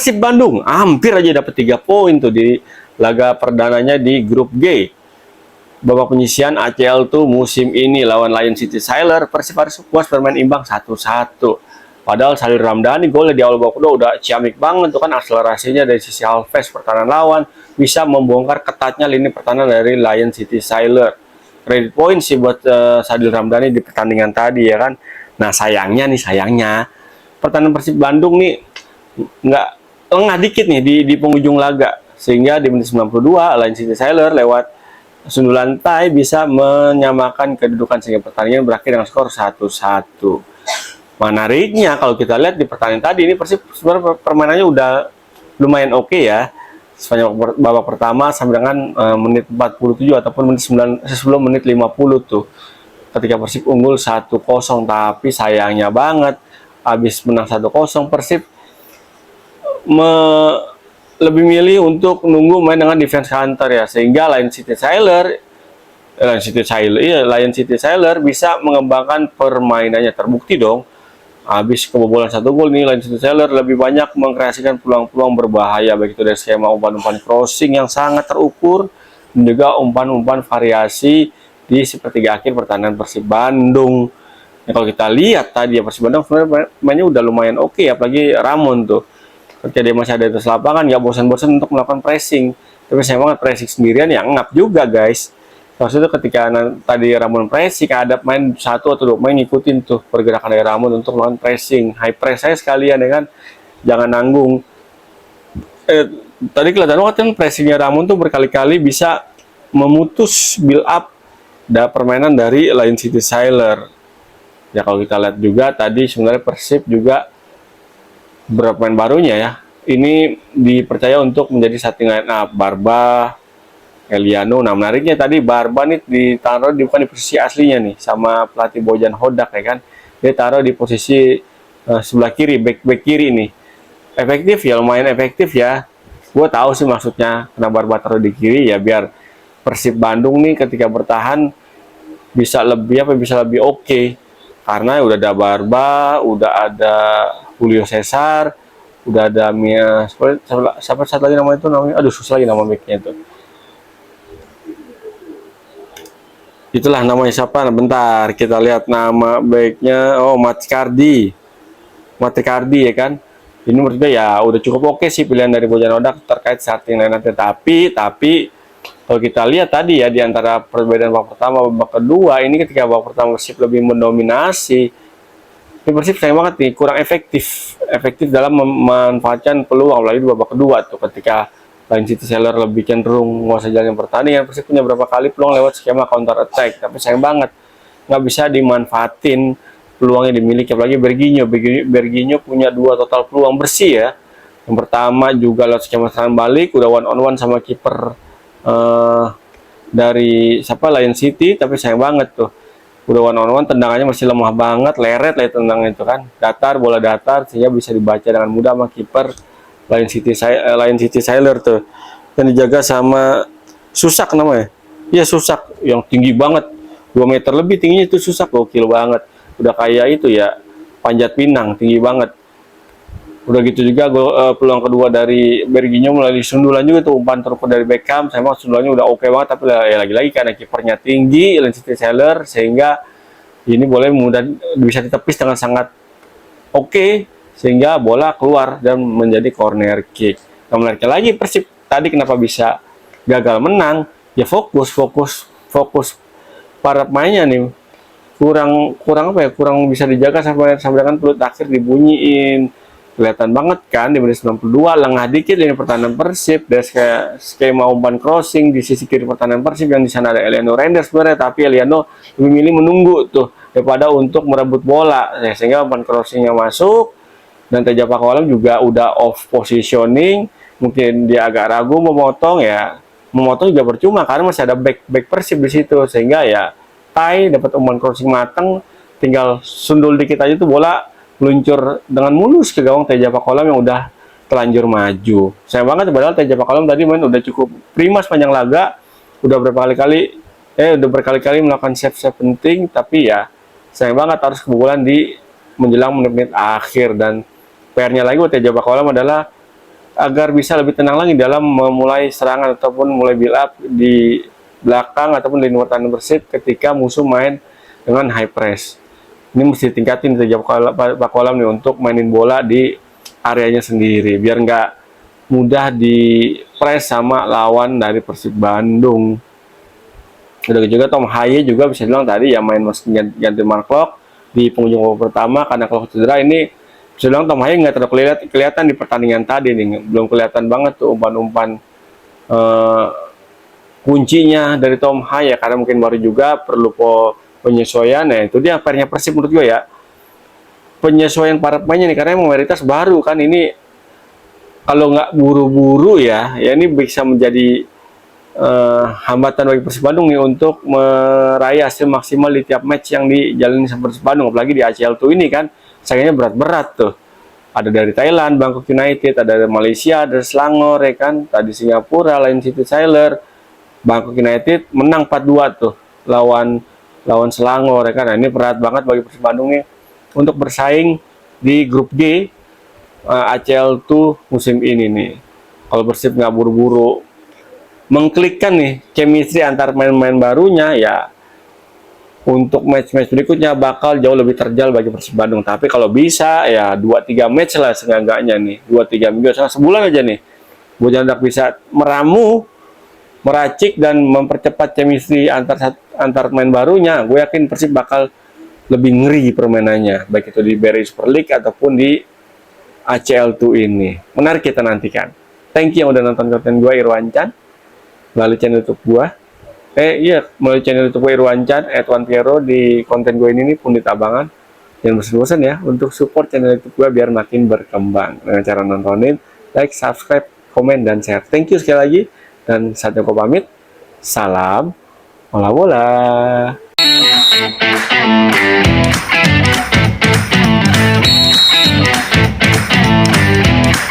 Persib Bandung hampir aja dapat 3 poin tuh di laga perdananya di grup G. Babak penyisihan ACL tuh musim ini lawan Lion City Sailor, Persib harus puas bermain imbang 1-1. Padahal Salih Ramdhani golnya di awal babak kedua udah ciamik banget tuh kan, akselerasinya dari sisi halfpace pertahanan lawan bisa membongkar ketatnya lini pertahanan dari Lion City Sailor. Credit point sih buat Salih Ramdhani di pertandingan tadi ya kan. Nah sayangnya pertahanan Persib Bandung nih nggak lengah dikit nih di penghujung laga, sehingga di menit 92 Lion City Sailor lewat sundulan Tai bisa menyamakan kedudukan sehingga pertandingan berakhir dengan skor 1-1. Menariknya kalau kita lihat di pertandingan tadi ini Persib sebenarnya permainannya udah lumayan oke ya. Sepanjang babak pertama sampai dengan menit 47 ataupun menit 9 sebelum menit 50 tuh. Ketika Persib unggul 1-0, tapi sayangnya banget habis menang 1-0 Persib lebih milih untuk nunggu main dengan defense counter ya, sehingga Lion City Sailor bisa mengembangkan permainannya. Terbukti dong, habis kebobolan 1 gol nih Lion City Sailor lebih banyak mengkreasikan peluang-peluang berbahaya, baik itu dari skema umpan-umpan crossing yang sangat terukur dan juga umpan-umpan variasi di sepertiga akhir pertahanan Persib Bandung. Ya, kalau kita lihat tadi ya Persib Bandung sebenarnya mainnya udah lumayan oke, apalagi Ramon tuh. Ketika dia masih ada di atas lapangan, nggak bosan-bosan untuk melakukan pressing. Tapi saya banget pressing sendirian ya ngap juga guys. Maksudnya ketika tadi Ramon pressing, ada main 1 atau 2 main ngikutin tuh pergerakan dari Ramon untuk melakukan pressing. High press saya sekalian ya kan, jangan nanggung. Tadi kelihatan banget kan pressingnya Ramon tuh berkali-kali bisa memutus build up permainan dari Lion City Sailor. Ya kalau kita lihat juga tadi sebenarnya Persib juga beberapa pemain barunya ya, ini dipercaya untuk menjadi starting line up. Barba, Eliano. Nah menariknya tadi Barba nih ditaruh bukan di posisi aslinya nih sama pelatih Bojan Hodak ya kan, dia taruh di posisi sebelah kiri, back kiri nih. Efektif ya, lumayan efektif ya. Gue tahu sih maksudnya kenapa Barba taruh di kiri ya, biar Persib Bandung nih ketika bertahan bisa lebih oke. Karena udah ada Barba, udah ada Julio Cesar, udah ada siapa satu lagi namanya itu namanya, aduh susah lagi nama backnya itu. Itulah namanya siapa? Bentar kita lihat nama backnya. Oh, Matrikardi ya kan. Ini menurut gue ya udah cukup oke sih pilihan dari Bojan Hodak terkait starting line up. Tapi kalau kita lihat tadi ya, di antara perbedaan babak pertama babak kedua, ini ketika babak pertama Persib lebih mendominasi, ini Persib sayang banget nih kurang efektif dalam memanfaatkan peluang, apalagi di babak kedua tuh ketika Lion City Sailor lebih cenderung menguasai jalan pertandingan. Persib punya berapa kali peluang lewat skema counter attack, tapi sayang banget nggak bisa dimanfaatin peluang yang dimiliki, apalagi Berginho punya 2 total peluang bersih ya. Yang pertama juga lewat skema serangan balik, udah one on one sama kiper dari Lion City, tapi sayang banget tuh udah one on one, tendangannya masih lemah banget, leret lah tendangnya itu kan, bola datar sehingga bisa dibaca dengan mudah sama kiper Lion City Sailor tuh, dan dijaga sama Susak namanya. Iya Susak yang tinggi banget, 2 meter lebih tingginya itu Susak, gokil banget. Udah kayak itu ya, Panjat Pinang, tinggi banget. Udah gitu juga peluang kedua dari Berginho melalui sundulan juga tuh, umpan terukur dari Beckham. Saya mau sundulannya udah oke banget, tapi ya lagi-lagi karena kipernya tinggi Lion City Sailor, sehingga ini boleh bisa ditepis dengan sangat oke, sehingga bola keluar dan menjadi corner kick. Nah menariknya lagi Persib tadi kenapa bisa gagal menang, ya fokus para pemainnya nih kurang bisa dijaga sampai dengan peluit akhir dibunyiin. Kelihatan banget kan di menit 92 lengah dikit ini pertahanan Persib, dari skema umpan crossing di sisi kiri pertahanan Persib yang di sana ada Eliano Renders sebenarnya, tapi Eliano lebih milih menunggu tuh daripada untuk merebut bola ya, sehingga umpan crossingnya masuk dan Teja Pakualam juga udah off positioning, mungkin dia agak ragu memotong juga percuma karena masih ada back Persib di situ, sehingga ya Tai dapat umpan crossing mateng, tinggal sundul dikit aja tuh bola meluncur dengan mulus ke gawang Teja Pakualam yang udah telanjur maju. Sayang banget padahal Teja Pakualam tadi main udah cukup prima sepanjang laga, udah berkali-kali melakukan save penting, tapi ya sayang banget harus kebobolan di menjelang menit-menit akhir. Dan PR-nya lagi buat Teja Pakualam adalah agar bisa lebih tenang lagi dalam memulai serangan ataupun mulai build up di belakang ataupun di luar tandang Persib ketika musuh main dengan high press. Ini mesti tingkatin Pak Kolam nih untuk mainin bola di areanya sendiri biar nggak mudah di press sama lawan dari Persib Bandung. Udah juga Tom Haye juga bisa bilang tadi ya main ganti Mark Locke di penghujung babak pertama karena kalau cedera ini bisa bilang Tom Haye nggak terlalu kelihatan di pertandingan tadi nih, belum kelihatan banget tuh umpan-umpan kuncinya dari Tom Haye karena mungkin baru juga perlu penyesuaian. Nah itu dia PR-nya Persib menurut gue ya, penyesuaian para pemainnya nih karena mayoritas baru kan ini. Kalau nggak buru-buru ya ini bisa menjadi hambatan bagi Persib Bandung nih untuk meraih hasil maksimal di tiap match yang dijalani sama Persib Bandung, apalagi di ACL tuh ini kan sayangnya berat-berat tuh. Ada dari Thailand, Bangkok United, ada dari Malaysia, ada Selangor ya kan, tadi Singapura, Lion City Sailor, Bangkok United menang 4-2 tuh lawan Selangor ya kan. Nah, ini berat banget bagi Persib Bandung nih untuk bersaing di grup G ACL tuh musim ini nih. Kalau Persib nggak buru-buru mengklikkan nih chemistry antar main-main barunya ya, untuk match-match berikutnya bakal jauh lebih terjal bagi Persib Bandung. Tapi kalau bisa ya 2-3 match lah seenggaknya nih, 2-3 minggu, sebulan aja nih buat Jandak bisa meramu, meracik dan mempercepat chemistry antar main barunya. Gue yakin Persib bakal lebih ngeri permainannya, baik itu di BRI Super League ataupun di ACL2 ini. Menarik kita nantikan. Thank you yang udah nonton konten gue, Irwan Chan, melalui channel YouTube gue. Melalui channel YouTube gue Irwan Chan, @1piero, di konten gue ini Pundit Abangan. Jangan bosan-bosan ya untuk support channel YouTube gue biar makin berkembang dengan cara nontonin, like, subscribe, komen, dan share. Thank you sekali lagi, dan saatnya gue pamit. Salam bola bola.